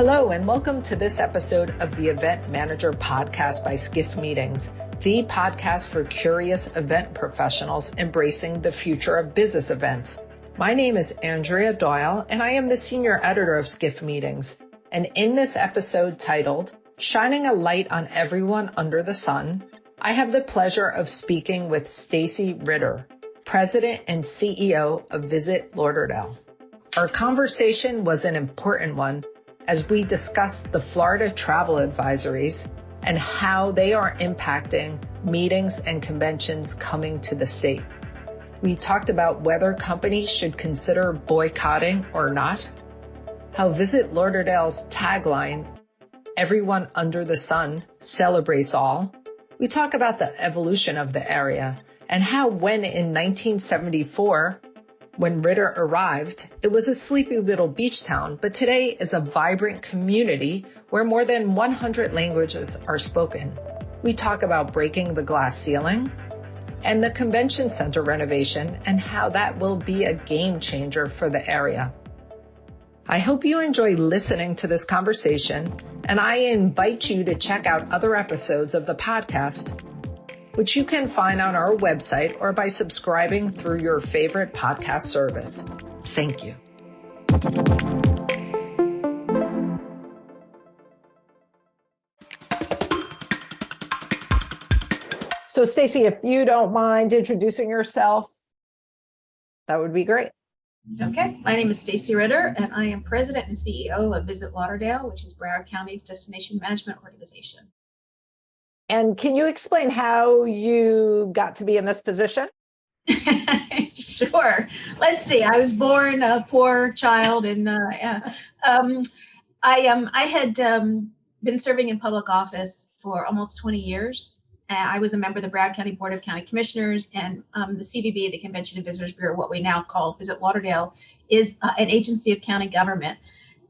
Hello, and welcome to this episode of the Event Manager Podcast by Skiff Meetings, the podcast for curious event professionals embracing the future of business events. My name is Andrea Doyle, and I am the senior editor of Skiff Meetings. And in this episode titled, Shining a Light on Everyone Under the Sun, I have the pleasure of speaking with Stacy Ritter, President and CEO of Visit Lauderdale. Our conversation was an important one as we discussed the Florida travel advisories and how they are impacting meetings and conventions coming to the state. We talked about whether companies should consider boycotting or not, how Visit Lauderdale's tagline, "Everyone under the sun celebrates all." We talk about the evolution of the area and how when in 1974, when Ritter arrived, it was a sleepy little beach town, but today is a vibrant community where more than 100 languages are spoken. We talk about breaking the glass ceiling and the convention center renovation and how that will be a game changer for the area. I hope you enjoy listening to this conversation, and I invite you to check out other episodes of the podcast, which you can find on our website or by subscribing through your favorite podcast service. Thank you. So Stacy, if you don't mind introducing yourself, that would be great. Okay, my name is Stacy Ritter, and I am President and CEO of Visit Lauderdale, which is Broward County's destination management organization. And can you explain how you got to be in this position? Sure. Let's see. I was born a poor child, and I had been serving in public office for almost 20 years. I was a member of the Broward County Board of County Commissioners, and the CVB, the Convention and Visitors Bureau, what we now call Visit Lauderdale, is an agency of county government.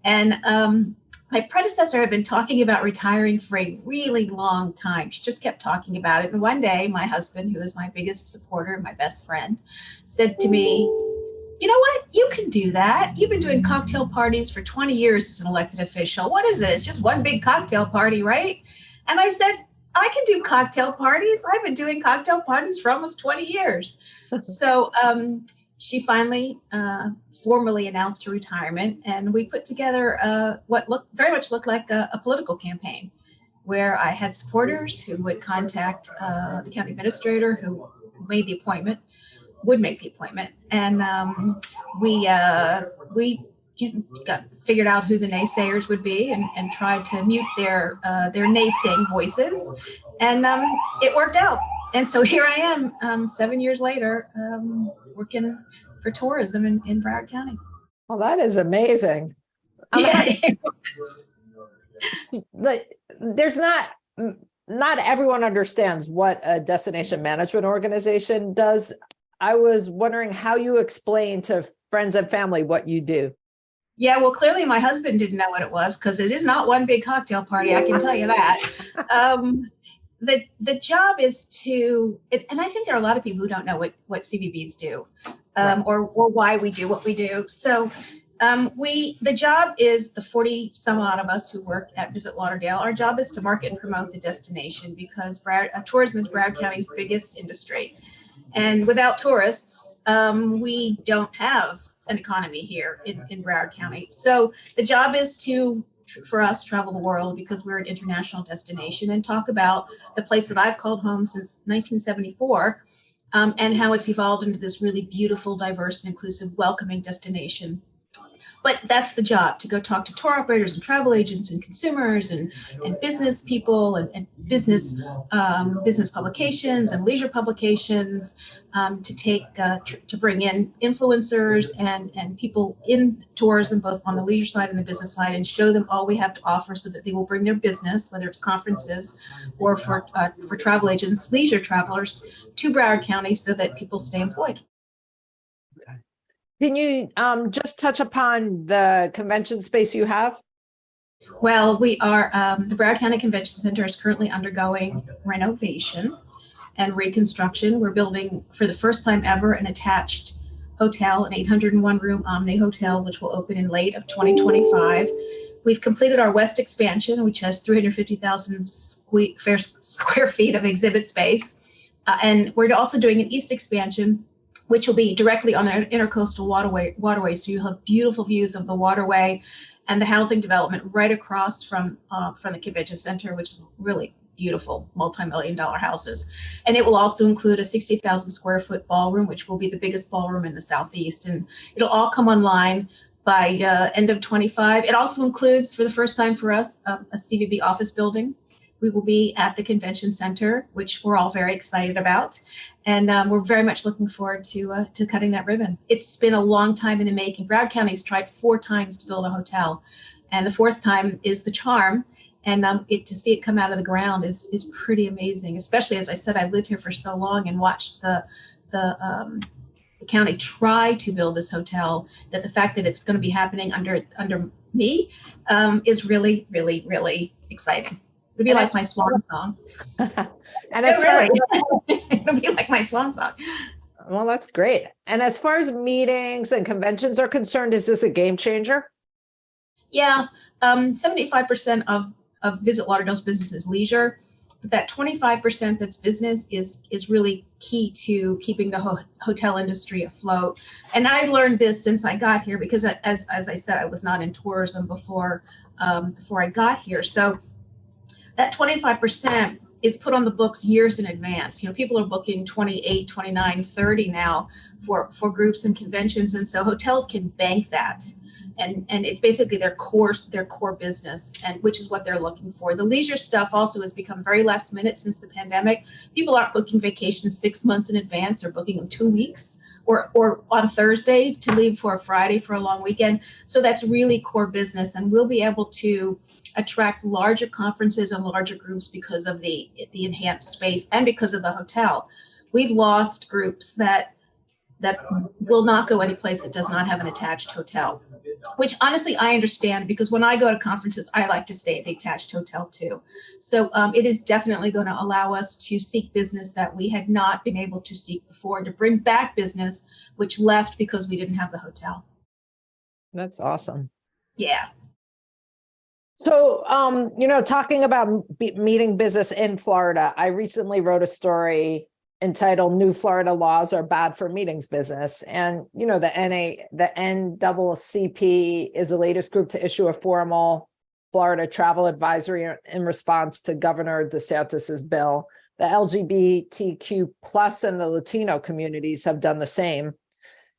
And my predecessor had been talking about retiring for a really long time. She just kept talking about it. And one day, my husband, who is my biggest supporter, my best friend, said to me, "You know what? You can do that. You've been doing cocktail parties for 20 years as an elected official. What is it? It's just one big cocktail party, right?" And I said, "I can do cocktail parties. I've been doing cocktail parties for almost 20 years. So she finally formally announced her retirement, and we put together what very much looked like a political campaign, where I had supporters who would contact the county administrator who made the appointment, would make the appointment, and we figured out who the naysayers would be and tried to mute their naysaying voices, and it worked out. And so here I am, 7 years later, working for tourism in Broward County. Well, that is amazing. There's not everyone understands what a destination management organization does. I was wondering how you explain to friends and family what you do. Yeah, well, clearly my husband didn't know what it was, because it is not one big cocktail party, I can tell you that. The job is to, and I think there are a lot of people who don't know what CVBs do, or why we do what we do. So the job is the 40 some odd of us who work at Visit Lauderdale. Our job is to market and promote the destination, because tourism is Broward County's biggest industry. And without tourists, we don't have an economy here in Broward County. So the job is for us, travel the world, because we're an international destination, and talk about the place that I've called home since 1974, and how it's evolved into this really beautiful, diverse, and inclusive, welcoming destination. But that's the job, to go talk to tour operators and travel agents and consumers and business people and business publications and leisure publications, to bring in influencers and people in tourism, both on the leisure side and the business side, and show them all we have to offer so that they will bring their business, whether it's conferences or for travel agents, leisure travelers, to Broward County so that people stay employed. Can you just touch upon the convention space you have? Well, we are, the Broward County Convention Center is currently undergoing renovation and reconstruction. We're building, for the first time ever, an attached hotel, an 801 room Omni Hotel, which will open in late of 2025. we've completed our west expansion, which has 350,000 square feet of exhibit space. And we're also doing an east expansion, which will be directly on the intercoastal waterway. So you'll have beautiful views of the waterway and the housing development right across from the convention center, which is really beautiful multi-million-dollar houses. And it will also include a 60,000 square foot ballroom, which will be the biggest ballroom in the Southeast. And it'll all come online by end of 25. It also includes, for the first time for us, a CVB office building. We will be at the convention center, which we're all very excited about. And we're very much looking forward to cutting that ribbon. It's been a long time in the making. Broward County's tried 4 times to build a hotel, and the 4th time is the charm. And to see it come out of the ground is pretty amazing, especially, as I said, I've lived here for so long and watched the county try to build this hotel, that the fact that it's going to be happening under me is really, really, really exciting. It'll be like my swan song. And as far, it'll be like my swan song. Well, that's great. And as far as meetings and conventions are concerned, is this a game changer? Yeah, 75% of Visit Lauderdale's business is leisure, but that 25% that's business is really key to keeping the hotel industry afloat. And I've learned this since I got here, because as I said, I was not in tourism before I got here. So that 25% is put on the books years in advance. You know, people are booking 28, 29, 30 now for groups and conventions, and so hotels can bank that. And it's basically their core business, and which is what they're looking for. The leisure stuff also has become very last minute since the pandemic. People aren't booking vacations 6 months in advance; they're booking them 2 weeks or on Thursday to leave for a Friday for a long weekend. So that's really core business, and we'll be able to attract larger conferences and larger groups because of the enhanced space and because of the hotel. We've lost groups that will not go any place that does not have an attached hotel, which honestly I understand, because when I go to conferences, I like to stay at the attached hotel too. So it is definitely going to allow us to seek business that we had not been able to seek before, to bring back business which left because we didn't have the hotel. That's awesome. Yeah. So, talking about meeting business in Florida, I recently wrote a story entitled "New Florida Laws Are Bad for Meetings Business." And, the NAACP is the latest group to issue a formal Florida travel advisory in response to Governor DeSantis's bill. The LGBTQ plus and the Latino communities have done the same.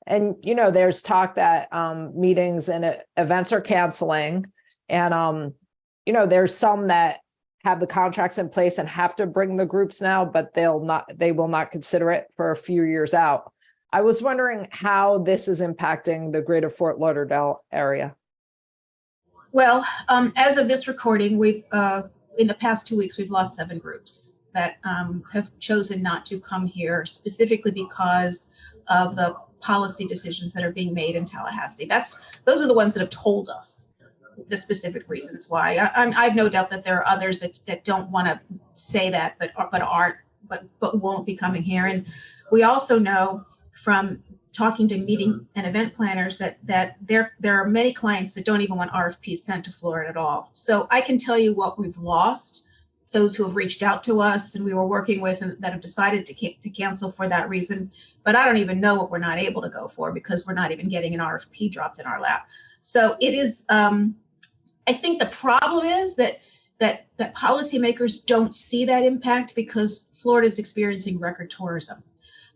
And, there's talk that meetings and events are canceling. And, there's some that have the contracts in place and have to bring the groups now, but they will not consider it for a few years out. I was wondering how this is impacting the greater Fort Lauderdale area. Well, as of this recording, we've in the past 2 weeks, we've lost 7 groups that have chosen not to come here, specifically because of the policy decisions that are being made in Tallahassee. Those are the ones that have told us the specific reasons why. I've no doubt that there are others that don't want to say that, but won't be coming here. And we also know from talking to meeting and event planners that there are many clients that don't even want RFPs sent to Florida at all. So I can tell you what we've lost, those who have reached out to us and we were working with and that have decided to cancel for that reason. But I don't even know what we're not able to go for, because we're not even getting an RFP dropped in our lap. So it is, I think the problem is that policymakers don't see that impact, because Florida is experiencing record tourism.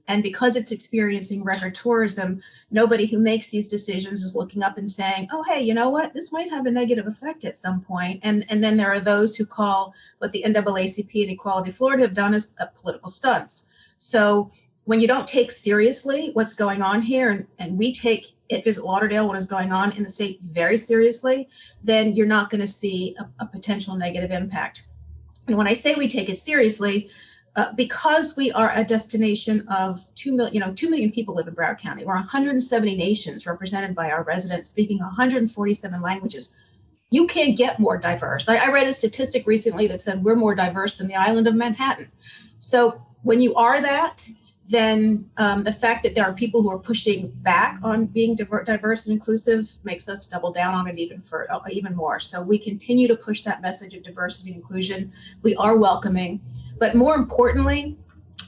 And because it's experiencing record tourism, nobody who makes these decisions is looking up and saying, oh, hey, you know what, this might have a negative effect at some point. And then there are those who call what the NAACP and Equality Florida have done as political stunts. So when you don't take seriously what's going on here, and we take at Visit Lauderdale what is going on in the state very seriously, then you're not going to see a potential negative impact. And when I say we take it seriously, because we are a destination of 2 million people live in Broward County. We're 170 nations represented by our residents speaking 147 languages. You can't get more diverse. I read a statistic recently that said we're more diverse than the island of Manhattan. So when you are that, then the fact that there are people who are pushing back on being diverse and inclusive makes us double down on it even more. So we continue to push that message of diversity and inclusion. We are welcoming, but more importantly,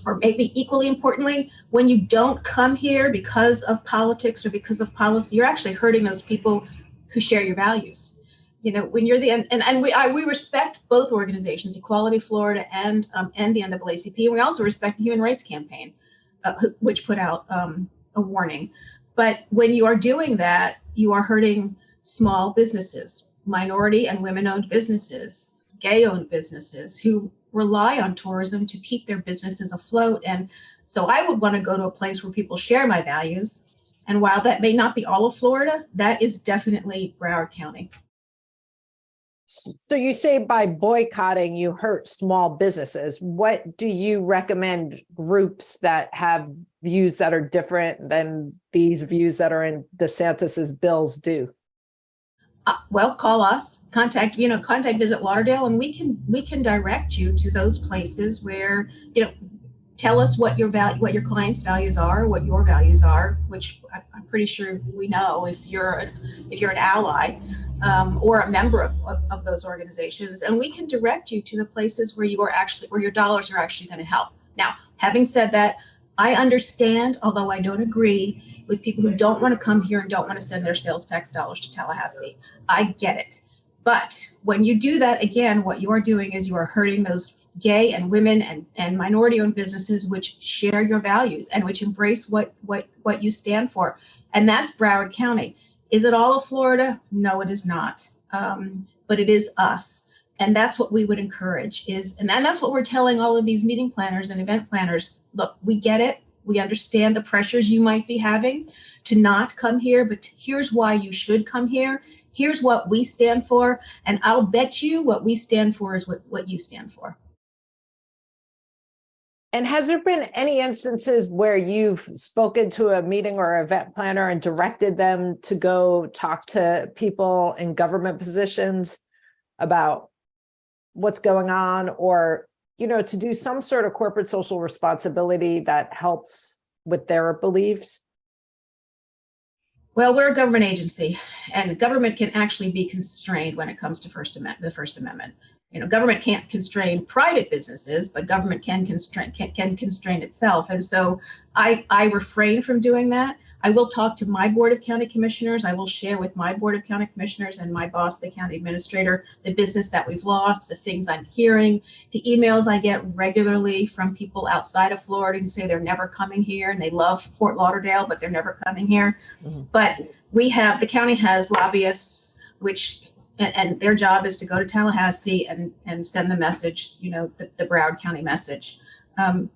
or maybe equally importantly, when you don't come here because of politics or because of policy, you're actually hurting those people who share your values. You know, when you're and we respect both organizations, Equality Florida and the NAACP, and we also respect the Human Rights Campaign, which put out a warning. But when you are doing that, you are hurting small businesses, minority and women-owned businesses, gay-owned businesses who rely on tourism to keep their businesses afloat. And so I would want to go to a place where people share my values. And while that may not be all of Florida, that is definitely Broward County. So you say by boycotting, you hurt small businesses. What do you recommend groups that have views that are different than these views that are in DeSantis's bills do? Well, call us, contact Visit Lauderdale, and we can direct you to those places where, tell us what your client's values are, what your values are, which I'm pretty sure we know if you're an ally or a member of those organizations, and we can direct you to the places where your dollars are actually going to help. Now, having said that, I understand, although I don't agree with people who don't want to come here and don't want to send their sales tax dollars to Tallahassee. I get it. But when you do that, again, what you are doing is you are hurting those gay and women and minority-owned businesses which share your values and which embrace what you stand for. And that's Broward County. Is it all of Florida? No, it is not. But it is us. And that's what we would encourage and that's what we're telling all of these meeting planners and event planners. Look, we get it. We understand the pressures you might be having to not come here, but here's why you should come here. Here's what we stand for. And I'll bet you what we stand for is what you stand for. And has there been any instances where you've spoken to a meeting or event planner and directed them to go talk to people in government positions about what's going on, or to do some sort of corporate social responsibility that helps with their beliefs? Well, we're a government agency, and government can actually be constrained when it comes to the First Amendment. Government can't constrain private businesses, but government can constrain itself. And so I refrain from doing that. I will talk to my Board of County Commissioners. I will share with my Board of County Commissioners and my boss, the county administrator, the business that we've lost, the things I'm hearing, the emails I get regularly from people outside of Florida who say they're never coming here and they love Fort Lauderdale, but they're never coming here. Mm-hmm. But the county has lobbyists, and their job is to go to Tallahassee and send the message, the Broward County message.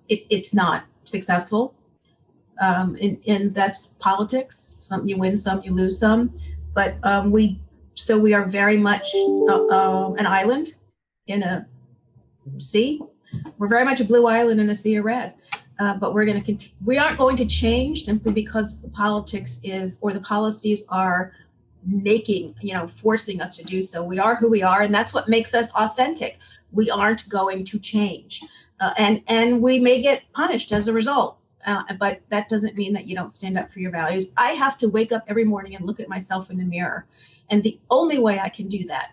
It's not successful. And that's politics. Some you win, some you lose some. But we are very much an island in a sea. We're very much a blue island in a sea of red. But we aren't going to change simply because the politics or the policies are forcing us to do so. We are who we are, and that's what makes us authentic. We aren't going to change, and we may get punished as a result. But that doesn't mean that you don't stand up for your values. I have to wake up every morning and look at myself in the mirror. And the only way I can do that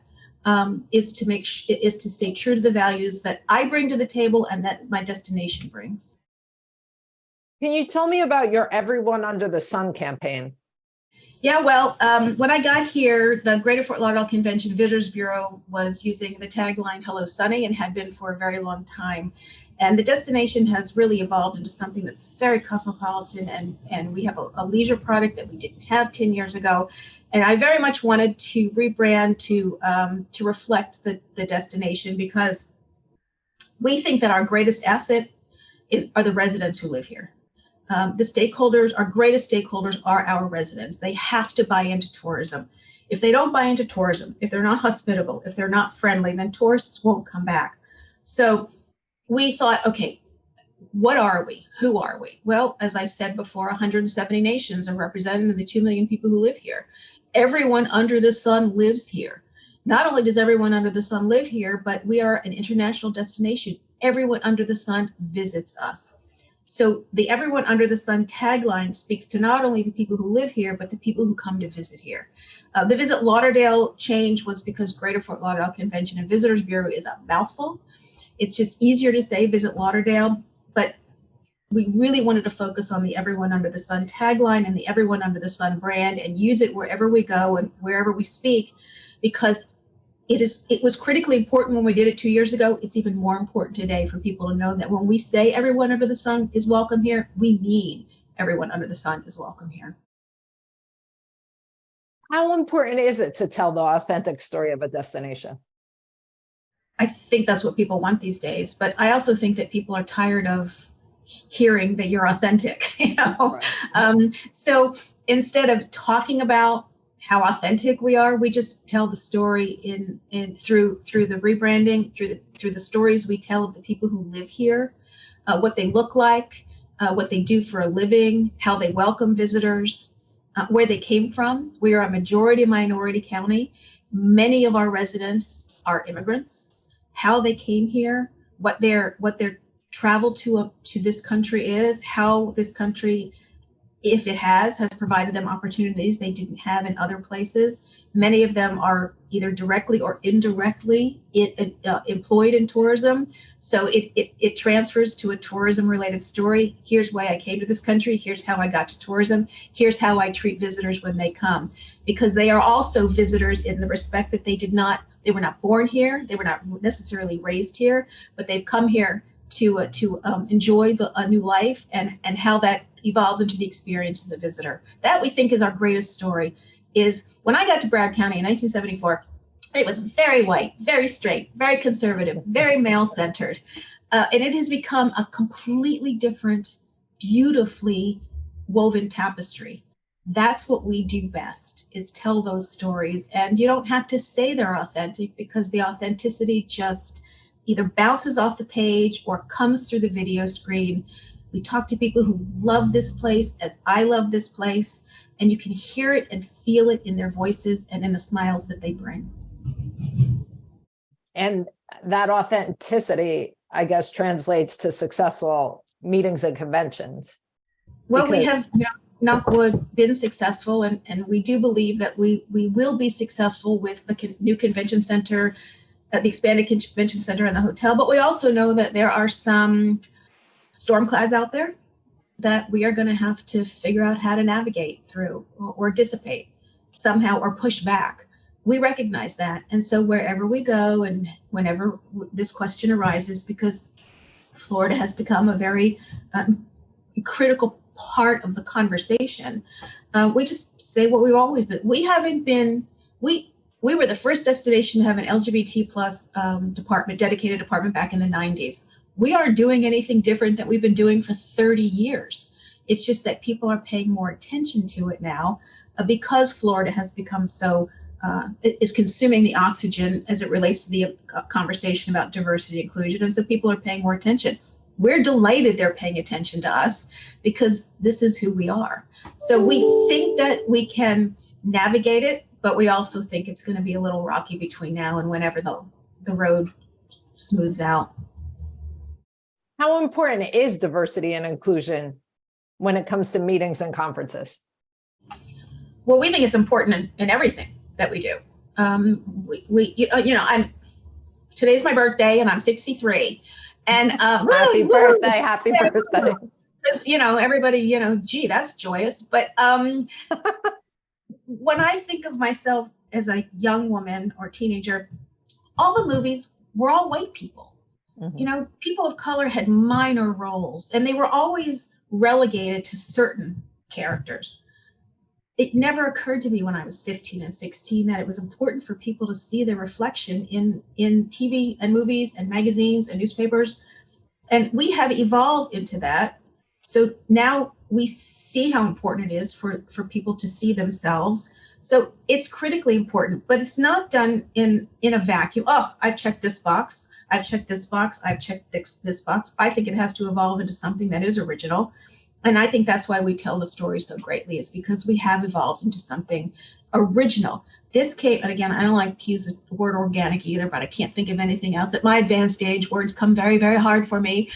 is to stay true to the values that I bring to the table and that my destination brings. Can you tell me about your Everyone Under the Sun campaign? Yeah, well, when I got here, the Greater Fort Lauderdale Convention Visitors Bureau was using the tagline, "Hello, Sunny," and had been for a very long time. And the destination has really evolved into something that's very cosmopolitan, and we have a leisure product that we didn't have 10 years ago. And I very much wanted to rebrand to reflect the destination, because we think that our greatest asset are the residents who live here. The stakeholders, our greatest stakeholders, are our residents. They have to buy into tourism. If they don't buy into tourism, if they're not hospitable, if they're not friendly, then tourists won't come back. So we thought, okay, what are we? Who are we? Well, as I said before, 170 nations are represented in the 2 million people who live here. Everyone under the sun lives here. Not only does everyone under the sun live here, but we are an international destination. Everyone under the sun visits us. So the Everyone Under the Sun tagline speaks to not only the people who live here, but the people who come to visit here. The Visit Lauderdale change was because Greater Fort Lauderdale Convention and Visitors Bureau is a mouthful. It's just easier to say Visit Lauderdale, but we really wanted to focus on the Everyone Under the Sun tagline and the Everyone Under the Sun brand and use it wherever we go and wherever we speak, because it was critically important when we did it 2 years ago. It's even more important today for people to know that when we say everyone under the sun is welcome here, we mean everyone under the sun is welcome here. How important is it to tell the authentic story of a destination? I think that's what people want these days, but I also think that people are tired of hearing that you're authentic, you know? Right. So instead of talking about how authentic we are, we just tell the story through the rebranding, through the stories we tell of the people who live here, what they look like, what they do for a living, how they welcome visitors, where they came from. We are a majority minority county. Many of our residents are immigrants. How they came here, what their travel to this country is, how this country, if it has provided them opportunities they didn't have in other places. Many of them are either directly or indirectly employed in tourism. So it transfers to a tourism related story. Here's why I came to this country. Here's how I got to tourism. Here's how I treat visitors when they come, because they are also visitors in the respect that they were not born here. They were not necessarily raised here, but they've come here to enjoy a new life and how that evolves into the experience of the visitor. That we think is our greatest story. Is when I got to Broward County in 1974, it was very white, very straight, very conservative, very male-centered. And it has become a completely different, beautifully woven tapestry. That's what we do best, is tell those stories. And you don't have to say they're authentic, because the authenticity just either bounces off the page or comes through the video screen. We talk to people who love this place as I love this place, and you can hear it and feel it in their voices and in the smiles that they bring. And that authenticity, I guess, translates to successful meetings and conventions. Well, we have, knock wood, been successful, and we do believe that we will be successful with the new convention center, the expanded convention center and the hotel. But we also know that there are some storm clouds out there that we are going to have to figure out how to navigate through or dissipate somehow or push back. We recognize that. And so wherever we go and whenever this question arises, because Florida has become a very critical part of the conversation, we just say what we've always been. We were the first destination to have an LGBT plus dedicated department back in the 90s. We aren't doing anything different that we've been doing for 30 years. It's just that people are paying more attention to it now because Florida has become is consuming the oxygen as it relates to the conversation about diversity and inclusion. And so people are paying more attention. We're delighted they're paying attention to us because this is who we are. So we think that we can navigate it, but we also think it's going to be a little rocky between now and whenever the road smooths out. How important is diversity and inclusion when it comes to meetings and conferences? Well, we think it's important in everything that we do. Today's my birthday and I'm 63. And happy birthday, happy birthday. Because, everybody, gee, that's joyous. But when I think of myself as a young woman or teenager, all the movies were all white people. Mm-hmm. People of color had minor roles, and they were always relegated to certain characters. It never occurred to me when I was 15 and 16 that it was important for people to see their reflection in TV and movies and magazines and newspapers. And we have evolved into that. So now we see how important it is for people to see themselves. So it's critically important, but it's not done in a vacuum. Oh, I've checked this box. I've checked this box. I've checked this box. I think it has to evolve into something that is original. And I think that's why we tell the story so greatly, is because we have evolved into something original. This came, and again, I don't like to use the word organic either, but I can't think of anything else. At my advanced age, words come very, very hard for me.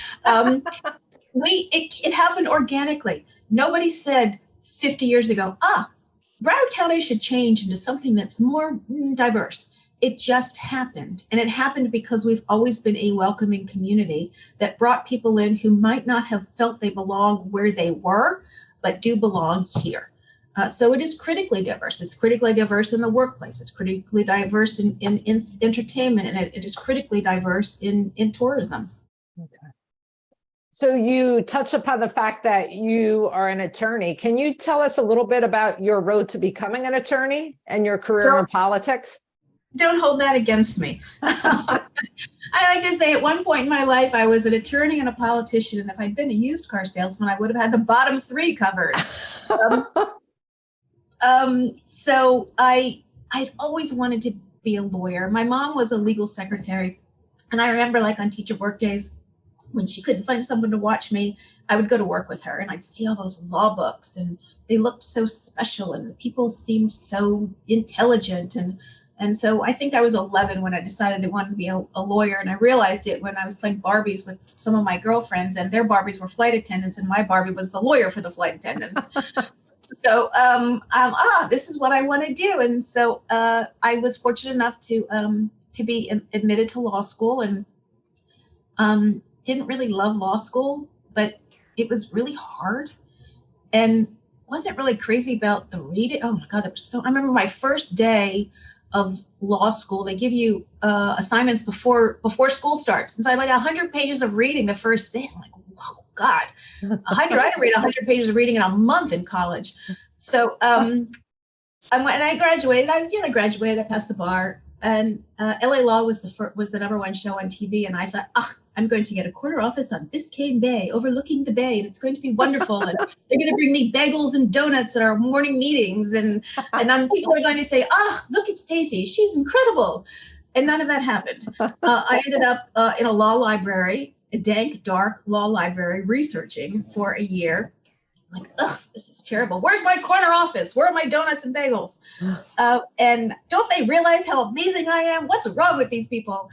it happened organically. Nobody said 50 years ago, Broward County should change into something that's more diverse. It just happened. And it happened because we've always been a welcoming community that brought people in who might not have felt they belong where they were, but do belong here. So it is critically diverse. It's critically diverse in the workplace. It's critically diverse in entertainment, and it is critically diverse in tourism. Okay. So you touched upon the fact that you are an attorney. Can you tell us a little bit about your road to becoming an attorney and your career in politics? Don't hold that against me. I like to say at one point in my life, I was an attorney and a politician. And if I'd been a used car salesman, I would have had the bottom three covered. So I'd always wanted to be a lawyer. My mom was a legal secretary. And I remember, like, on teacher work days, when she couldn't find someone to watch me, I would go to work with her and I'd see all those law books and they looked so special and the people seemed so intelligent. And so I think I was 11 when I decided I wanted to be a lawyer. And I realized it when I was playing Barbies with some of my girlfriends, and their Barbies were flight attendants and my Barbie was the lawyer for the flight attendants. So this is what I want to do. And so I was fortunate enough to be admitted to law school, and didn't really love law school, but it was really hard and wasn't really crazy about the reading. Oh my God, I remember my first day of law school. They give you assignments before school starts. And so I had like 100 pages of reading the first day. I'm like, oh God, 100, I didn't read 100 pages of reading in a month in college. So and I graduated. I graduated, I passed the bar, and LA Law was the number one show on TV. And I thought, I'm going to get a corner office on Biscayne Bay, overlooking the bay, and it's going to be wonderful. And they're going to bring me bagels and donuts at our morning meetings, and people are going to say, look at Stacy, she's incredible. And none of that happened. I ended up in a law library, a dank, dark law library, researching for a year. Like, this is terrible. Where's my corner office? Where are my donuts and bagels? And don't they realize how amazing I am? What's wrong with these people?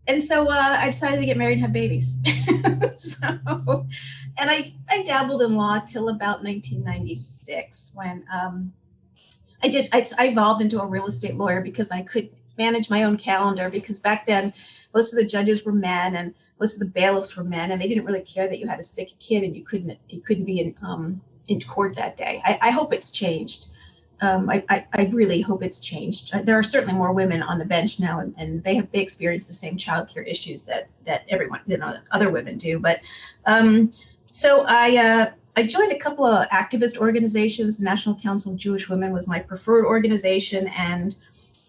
And so I decided to get married and have babies. And I dabbled in law till about 1996 when I evolved into a real estate lawyer because I could manage my own calendar, because back then most of the judges were men and most of the bailiffs were men, and they didn't really care that you had a sick kid and you couldn't be in court that day. I hope it's changed. I really hope it's changed. There are certainly more women on the bench now, and they experience the same childcare issues that everyone, other women do. But so I joined a couple of activist organizations. The National Council of Jewish Women was my preferred organization, and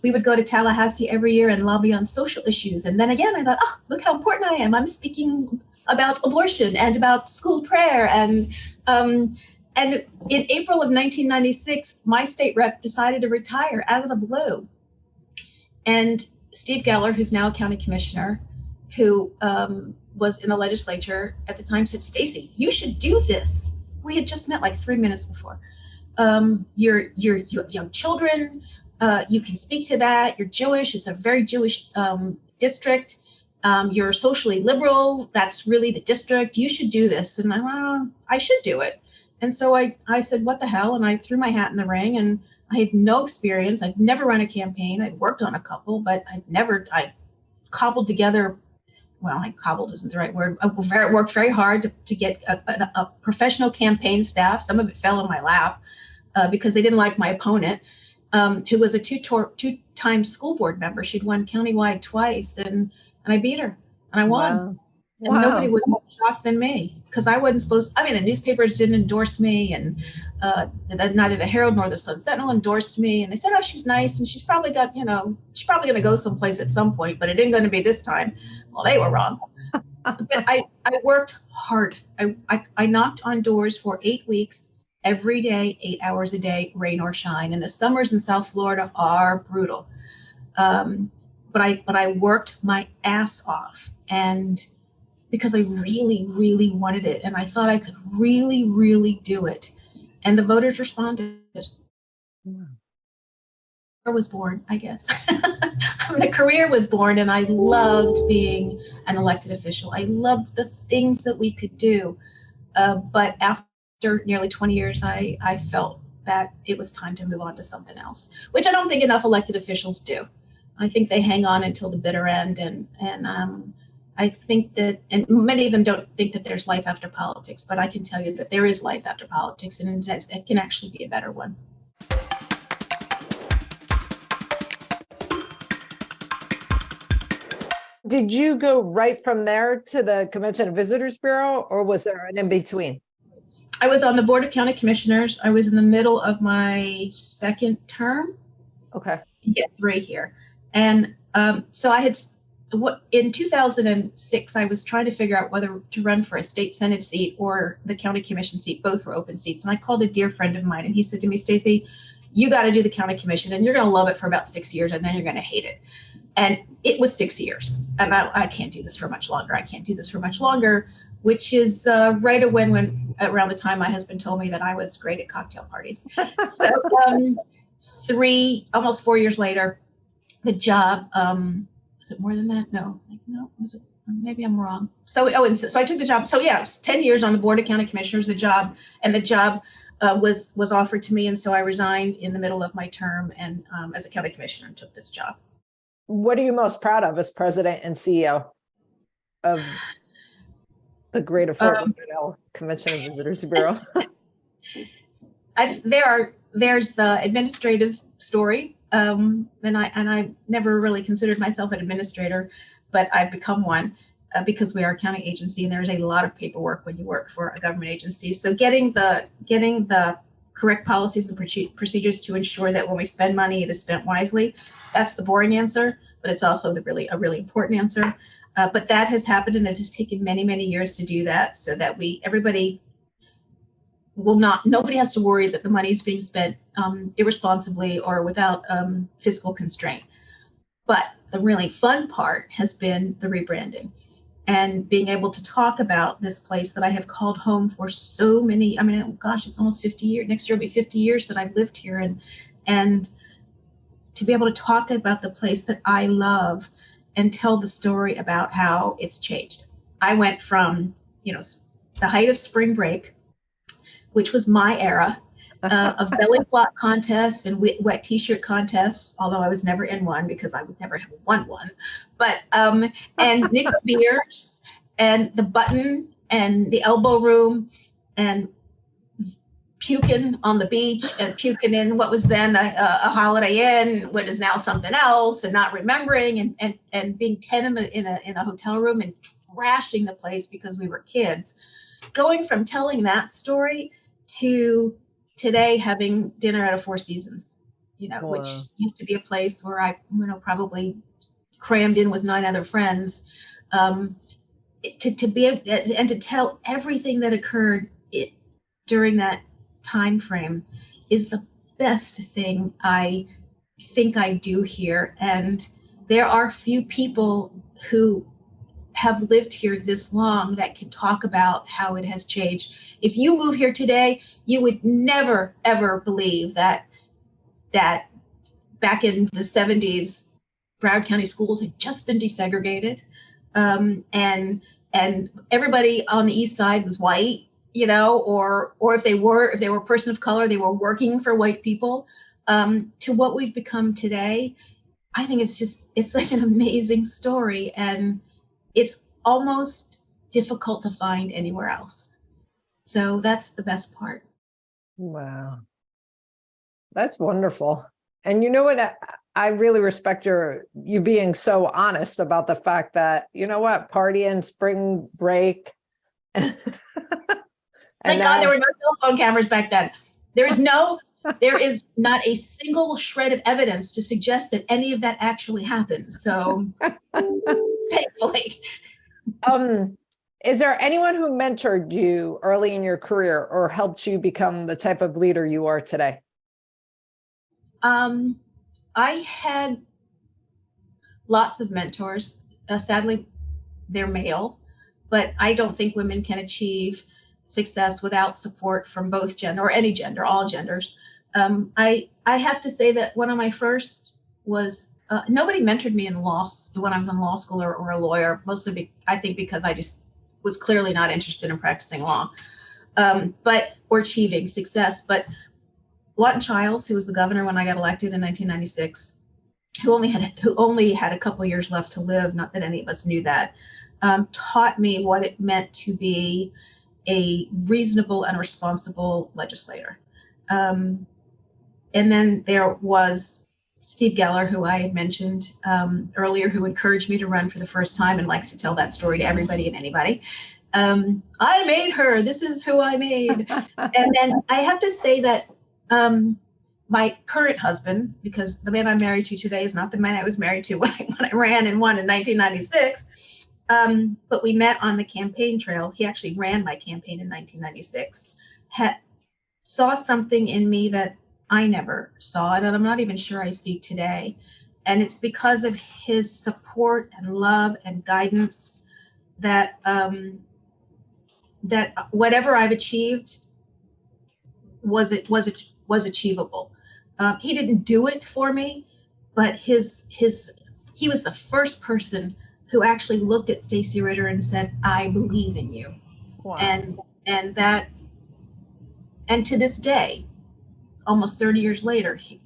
we would go to Tallahassee every year and lobby on social issues. And then again, I thought, look how important I am. I'm speaking about abortion and about school prayer. And in April of 1996, my state rep decided to retire out of the blue. And Steve Geller, who's now a county commissioner, who was in the legislature at the time, said, Stacy, you should do this. We had just met like 3 minutes before. You have young children. You can speak to that. You're Jewish. It's a very Jewish district. You're socially liberal. That's really the district. You should do this. And I should do it. And so I said, what the hell? And I threw my hat in the ring, and I had no experience. I'd never run a campaign. I'd worked on a couple, but I cobbled together. Well, cobbled isn't the right word. I worked very hard to get a professional campaign staff. Some of it fell in my lap because they didn't like my opponent, who was a two-time school board member. She'd won countywide twice, and I beat her, and I won. Wow. And nobody was more shocked than me, because I wasn't supposed. The newspapers didn't endorse me, and neither the Herald nor the Sun Sentinel endorsed me. And they said, "Oh, she's nice, and she's probably got, she's probably going to go someplace at some point, but it ain't going to be this time." Well, they were wrong. But I worked hard. I knocked on doors for 8 weeks, every day, 8 hours a day, rain or shine. And the summers in South Florida are brutal. But I worked my ass off, and because I really, really wanted it. And I thought I could really, really do it. And the voters responded. I was born, I guess. a career was born, and I loved being an elected official. I loved the things that we could do. But after nearly 20 years, I felt that it was time to move on to something else, which I don't think enough elected officials do. I think they hang on until the bitter end, and I think that, and many of them don't think that there's life after politics, but I can tell you that there is life after politics, and it can actually be a better one. Did you go right from there to the Convention and Visitors Bureau, or was there an in-between? I was on the Board of County Commissioners. I was in the middle of my second term. Okay. You get 3 here. And so I had, in 2006, I was trying to figure out whether to run for a state Senate seat or the county commission seat. Both were open seats. And I called a dear friend of mine, and he said to me, Stacy, you got to do the county commission, and you're going to love it for about 6 years, and then you're going to hate it. And it was 6 years. And I can't do this for much longer. I can't do this for much longer, which is right when around the time my husband told me that I was great at cocktail parties. So almost 4 years later, the job, was it more than that? No, was it? Maybe I'm wrong. So I took the job. So yeah, it was 10 years on the Board of County Commissioners, the job was offered to me. And so I resigned in the middle of my term and as a county commissioner, and took this job. What are you most proud of as president and CEO of the Greater Fort Lauderdale Convention and Visitors Bureau? There's the administrative story, and I never really considered myself an administrator, but I've become one because we are a county agency, and there's a lot of paperwork when you work for a government agency. So getting the correct policies and procedures to ensure that when we spend money, it is spent wisely. That's the boring answer, but it's also a really important answer. But that has happened, and it has taken many, many years to do that, so that nobody has to worry that the money is being spent irresponsibly or without fiscal constraint. But the really fun part has been the rebranding and being able to talk about this place that I have called home for so many, it's almost 50 years. Next year will be 50 years that I've lived here, and to be able to talk about the place that I love and tell the story about how it's changed. I went from, the height of spring break, which was my era, of belly flop contests and wet t-shirt contests, although I was never in one because I would never have won one. But and nickel beers and the button and the elbow room and puking on the beach and puking in what was then a Holiday Inn, what is now something else, and not remembering and being 10 in a hotel room and trashing the place because we were kids. Going from telling that story to today having dinner at a Four Seasons, wow, which used to be a place where I, probably crammed in with 9 other friends, to be able and to tell everything that occurred during that time frame is the best thing I think I do here. And there are few people who have lived here this long that can talk about how it has changed. If you move here today, you would never, ever believe that back in the 70s, Broward County schools had just been desegregated, and everybody on the east side was white, or if they were a person of color, they were working for white people. To what we've become today, I think it's like an amazing story, and it's almost difficult to find anywhere else. So that's the best part. Wow. That's wonderful. And you know what? I really respect you being so honest about the fact that, partying, spring break. Thank God there were no cell phone cameras back then. There is not a single shred of evidence to suggest that any of that actually happened. So thankfully. Is there anyone who mentored you early in your career or helped you become the type of leader you are today? I had lots of mentors. Sadly, they're male, but I don't think women can achieve success without support from both gender or any gender, all genders. I have to say that one of my first was nobody mentored me when I was in law school or a lawyer, mostly I think because I just was clearly not interested in practicing law, or achieving success. But Lawton Chiles, who was the governor when I got elected in 1996, who only had a couple years left to live, not that any of us knew that, taught me what it meant to be a reasonable and responsible legislator. And then there was Steve Geller, who I had mentioned earlier, who encouraged me to run for the first time and likes to tell that story to everybody and anybody. I made her. This is who I made. And then I have to say that my current husband, because the man I'm married to today is not the man I was married to when I ran and won in 1996, but we met on the campaign trail. He actually ran my campaign in 1996, saw something in me that I never saw, that I'm not even sure I see today. And it's because of his support and love and guidance that that whatever I've achieved was achievable. He didn't do it for me, but he was the first person who actually looked at Stacy Ritter and said, "I believe in you." Wow. And to this day, almost 30 years later, he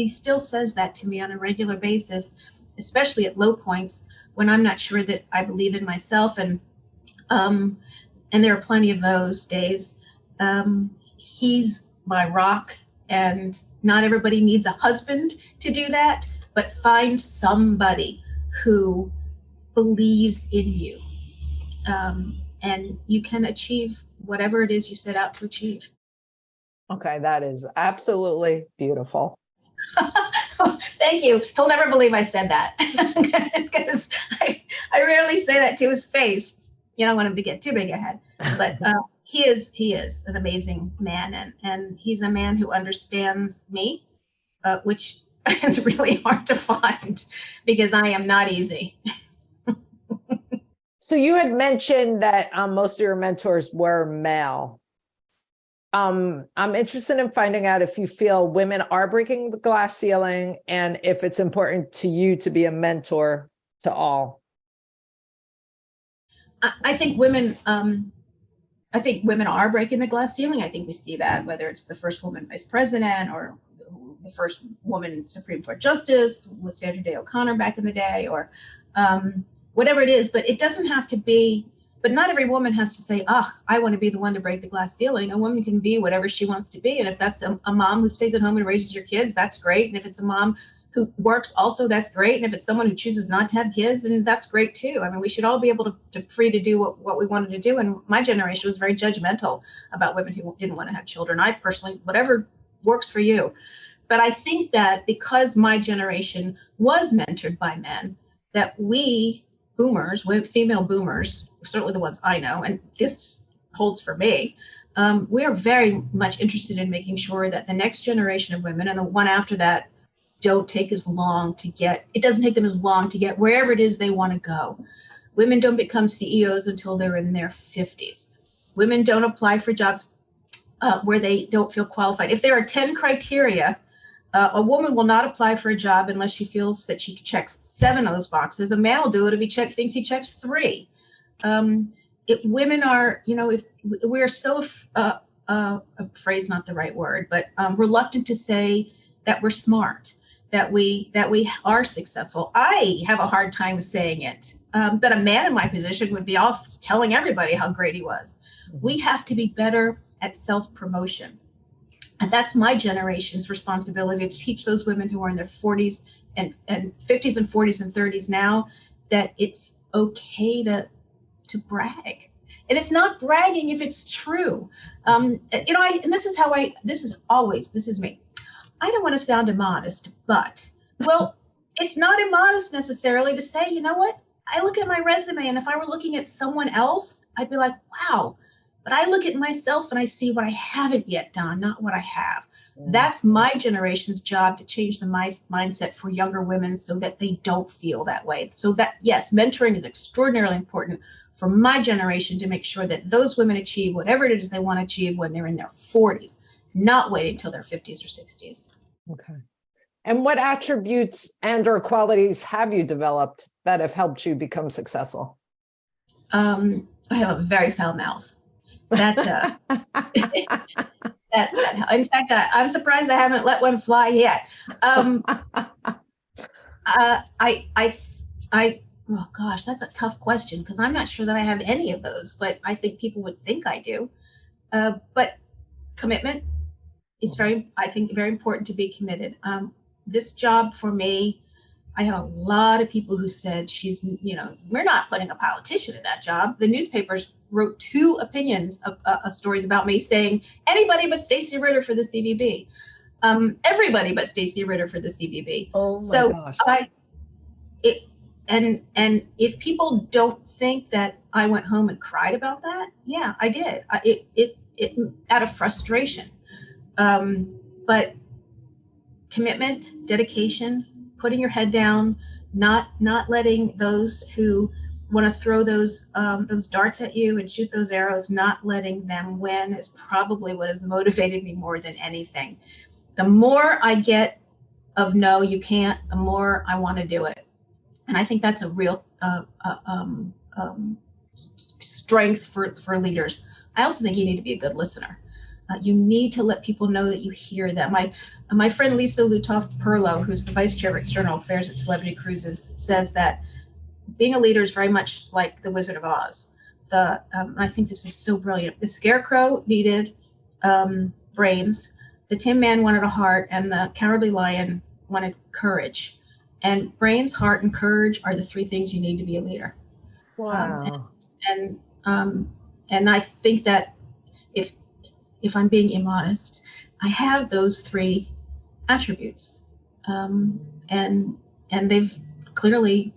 still says that to me on a regular basis, especially at low points when I'm not sure that I believe in myself. And there are plenty of those days. He's my rock, and not everybody needs a husband to do that, but find somebody who believes in you, and you can achieve whatever it is you set out to achieve. Okay, that is absolutely beautiful. Thank you. He'll never believe I said that, because I rarely say that to his face. You don't want him to get too big a head, but he is an amazing man, and he's a man who understands me, which is really hard to find because I am not easy. So you had mentioned that most of your mentors were male. I'm interested in finding out if you feel women are breaking the glass ceiling, and if it's important to you to be a mentor to all. I think women are breaking the glass ceiling. I think we see that, whether it's the first woman vice president or the first woman Supreme Court justice with Sandra Day O'Connor back in the day, or whatever it is. But it doesn't have to be. But not every woman has to say, I want to be the one to break the glass ceiling. A woman can be whatever she wants to be. And if that's a mom who stays at home and raises your kids, that's great. And if it's a mom who works also, that's great. And if it's someone who chooses not to have kids, and that's great too. I mean, we should all be able to free to do what we wanted to do. And my generation was very judgmental about women who didn't want to have children. I personally, whatever works for you. But I think that because my generation was mentored by men, that we boomers, female boomers, certainly the ones I know, and this holds for me, we are very much interested in making sure that the next generation of women and the one after that doesn't take them as long to get wherever it is they want to go. Women don't become CEOs until they're in their 50s. Women don't apply for jobs where they don't feel qualified. If there are 10 criteria, a woman will not apply for a job unless she feels that she checks 7 of those boxes. A man will do it if he thinks he checks 3. If women are, if we're so, phrase not the right word, but reluctant to say that we're smart, that we are successful. I have a hard time saying it. But a man in my position would be off telling everybody how great he was. We have to be better at self-promotion. And that's my generation's responsibility, to teach those women who are in their 40s and 50s and 40s and 30s now that it's okay to brag. And it's not bragging if it's true. This is me. I don't want to sound immodest, but, it's not immodest necessarily to say, you know what? I look at my resume, and if I were looking at someone else, I'd be like, wow. But I look at myself and I see what I haven't yet done, not what I have. That's my generation's job, to change the mindset for younger women so that they don't feel that way. So that, yes, mentoring is extraordinarily important for my generation, to make sure that those women achieve whatever it is they want to achieve when they're in their 40s, not waiting until their 50s or 60s. Okay. And what attributes and or qualities have you developed that have helped you become successful? I have a very foul mouth. That, in fact, I'm surprised I haven't let one fly yet. Oh gosh, that's a tough question because I'm not sure that I have any of those, but I think people would think I do. But commitment, it's I think, very important to be committed. This job for me, I had a lot of people who said we're not putting a politician in that job. The newspapers wrote 2 opinions of stories about me saying anybody but Stacy Ritter for the CVB. Everybody but Stacy Ritter for the CVB. Oh my so gosh. And if people don't think that I went home and cried about that, yeah, I did. It out of frustration. But commitment, dedication, putting your head down, not letting those who want to throw those darts at you and shoot those arrows, not letting them win is probably what has motivated me more than anything. The more I get of no, you can't, the more I want to do it. And I think that's a real strength for leaders. I also think you need to be a good listener. You need to let people know that you hear them. My friend Lisa Lutoft-Perlow, who's the vice chair of external affairs at Celebrity Cruises, says that being a leader is very much like the Wizard of Oz. I think this is so brilliant. The Scarecrow needed brains, the Tin Man wanted a heart, and the Cowardly Lion wanted courage. And brains, heart, and courage are the 3 things you need to be a leader. Wow. And I think that if I'm being immodest, I have those 3 attributes, and they've clearly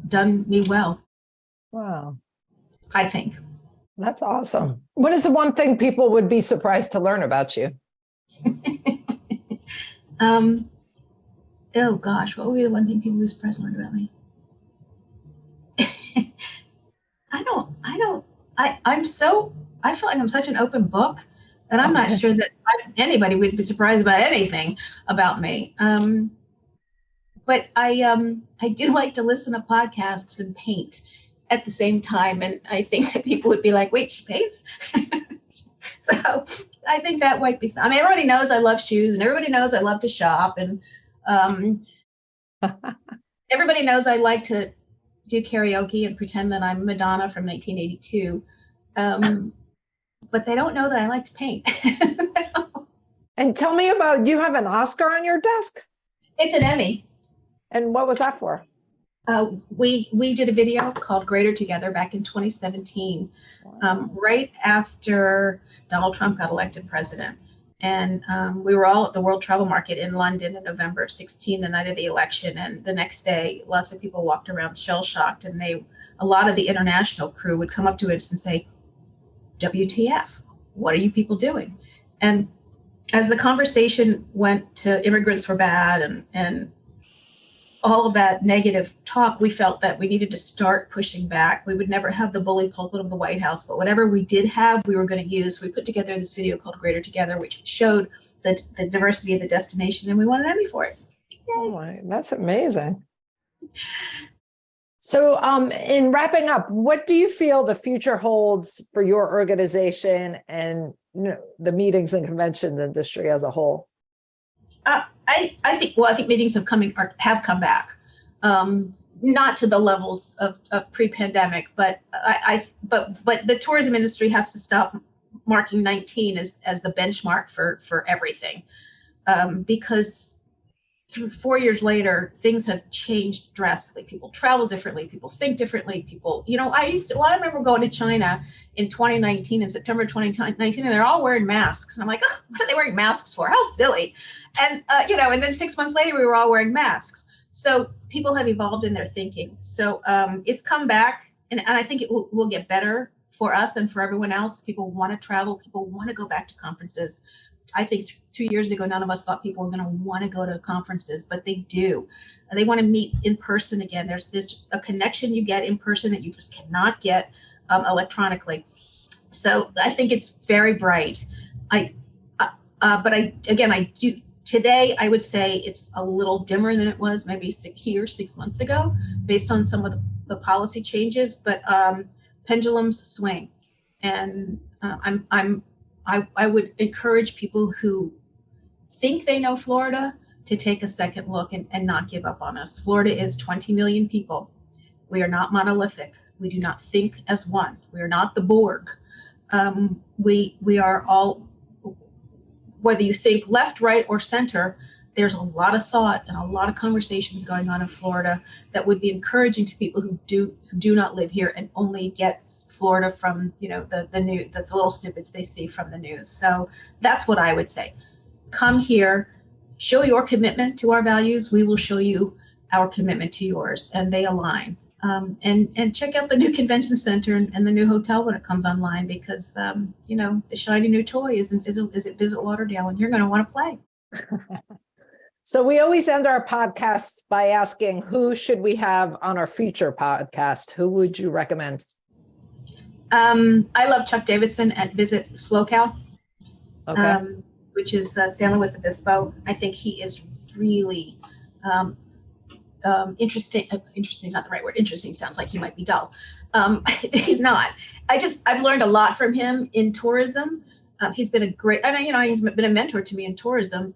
done me well. Wow. I think. That's awesome. What is the one thing people would be surprised to learn about you? Oh gosh, what would be the one thing people would be surprised to learn about me? I feel like I'm such an open book that I'm not sure that anybody would be surprised about anything about me. But I do like to listen to podcasts and paint at the same time. And I think that people would be like, wait, she paints? So I think that might be, everybody knows I love shoes and everybody knows I love to shop. And everybody knows I like to do karaoke and pretend that I'm Madonna from 1982. But they don't know that I like to paint. And tell me about, you have an Oscar on your desk? It's an Emmy. And what was that for? We did a video called Greater Together back in 2017, right after Donald Trump got elected president. And we were all at the World Travel Market in London in November of 16, the night of the election. And the next day, lots of people walked around shell-shocked. And a lot of the international crew would come up to us and say, WTF, what are you people doing? And as the conversation went to immigrants were bad and all of that negative talk, we felt that we needed to start pushing back. We would never have the bully pulpit of the White House, but whatever we did have, we were going to use. We put together this video called Greater Together, which showed the diversity of the destination, and we won an Emmy for it. Yay. Oh, that's amazing. So in wrapping up, what do you feel the future holds for your organization and the meetings and conventions industry as a whole? I think meetings have come back, not to the levels of pre-pandemic, but but the tourism industry has to stop marking 19 as the benchmark for everything, because through 4 years later, things have changed drastically. People travel differently. People think differently. I remember going to China in 2019, in September 2019, and they're all wearing masks. And I'm like, oh, what are they wearing masks for? How silly. And, and then 6 months later, we were all wearing masks. So people have evolved in their thinking. So it's come back, and I think it will get better for us and for everyone else. People want to travel. People want to go back to conferences. I think 2 years ago, none of us thought people were going to want to go to conferences, but they do. They want to meet in person again. There's a connection you get in person that you just cannot get electronically. So I think it's very bright. But I Today, I would say it's a little dimmer than it was maybe 6 months ago, based on some of the policy changes. But pendulums swing, and I would encourage people who think they know Florida to take a second look and not give up on us. Florida is 20 million people. We are not monolithic. We do not think as one. We are not the Borg. We are all, whether you think left, right, or center, there's a lot of thought and a lot of conversations going on in Florida that would be encouraging to people who do not live here and only get Florida from, the little snippets they see from the news. So that's what I would say. Come here, show your commitment to our values. We will show you our commitment to yours, and they align. And check out the new convention center and the new hotel when it comes online, because the shiny new toy is at Visit Lauderdale, and you're going to want to play. So we always end our podcasts by asking, who should we have on our future podcast? Who would you recommend? I love Chuck Davison at Visit SlowCal, which is San Luis Obispo. I think he is really interesting. Interesting is not the right word. Interesting sounds like he might be dull. He's not. I've learned a lot from him in tourism. He's been he's been a mentor to me in tourism.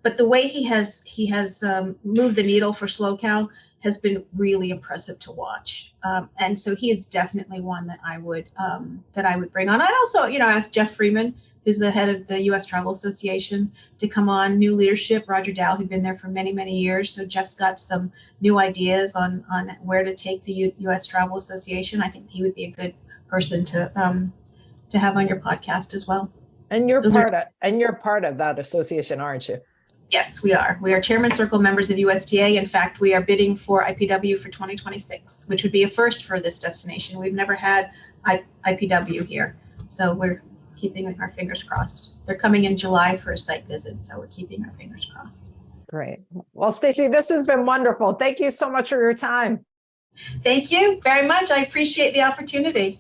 But the way he has moved the needle for SlowCal has been really impressive to watch. And so he is definitely one that I would bring on. I'd also, ask Jeff Freeman, who's the head of the U.S. Travel Association, to come on. New leadership, Roger Dow, who'd been there for many, many years. So Jeff's got some new ideas on where to take the U.S. Travel Association. I think he would be a good person to have on your podcast as well. And you're part of that association, aren't you? Yes, we are. We are Chairman Circle members of USTA. In fact, we are bidding for IPW for 2026, which would be a first for this destination. We've never had IPW here. So we're keeping our fingers crossed. They're coming in July for a site visit, so we're keeping our fingers crossed. Great. Well, Stacy, this has been wonderful. Thank you so much for your time. Thank you very much. I appreciate the opportunity.